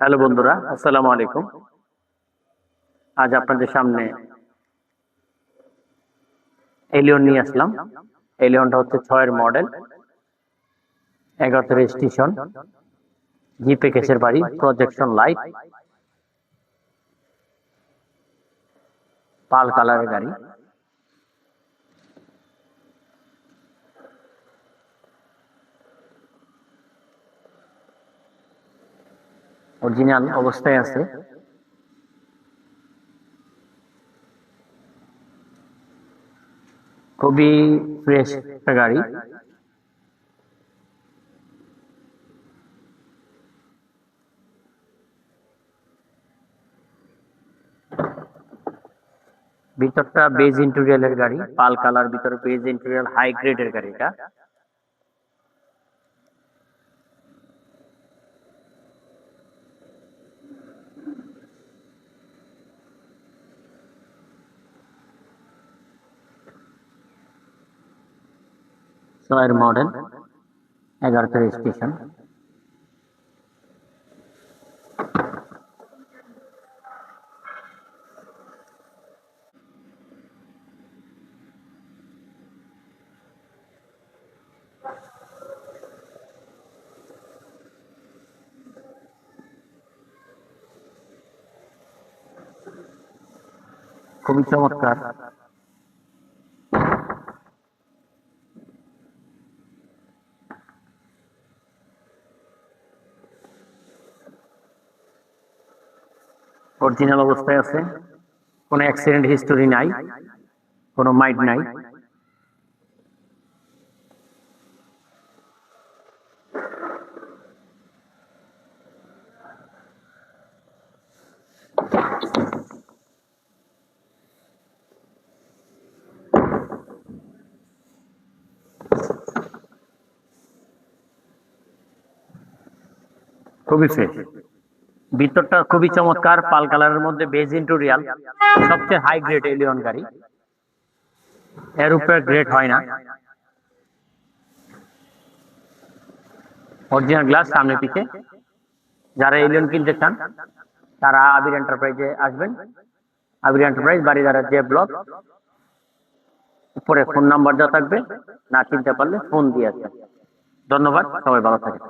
Hello বন্ধুরা, আসসালামু আলাইকুম। আজ আপনাদের সামনে এলিয়ন নিয়ে আসলাম। এলিয়নটা হচ্ছে 6-এর মডেল, 11 রেজিস্ট্রেশন, জি প্যাকেজের বাড়ি, প্রজেকশন লাইট, পাল কালারের গাড়ি। অরিজিনাল অবস্থায় আছে। খুবই ফ্রেশ একটা গাড়ি। ভিতরটা বেজ ইন্টেরিয়রের গাড়ি, পাল কালার, ভিতরে বেজ ইন্টেরিয়র, হাই গ্রেডের গাড়ি এটা। ছয়ের মডেল, 11 রেজিস্ট্রেশন। খুবই চমৎকার। অরিজিনাল অবস্থায় আছে, কোনো অ্যাক্সিডেন্ট হিস্টোরি নাই, কোনো মাইট নাই। খুবই ফ্রেশ। ভিতরটা খুবই চমৎকার, পাল কালারের মধ্যে বেজ ইন্টেরিয়র, সবচেয়ে হাই গ্রেড এলিয়ন গাড়ি, এর উপরে গ্রেড হয় না। অরিজিনাল গ্লাস সামনে পিছে। যারা এলিয়ন কিনতে চান তারা আবির এন্টারপ্রাইজে আসবেন। আবির এন্টারপ্রাইজ, বাড়িদারা যে ব্লক, উপরে ফোন নাম্বার দেওয়া থাকবে, না চিনতে পারলে ফোন দিয়ে আসবেন। ধন্যবাদ, সবাই ভালো থাকেন।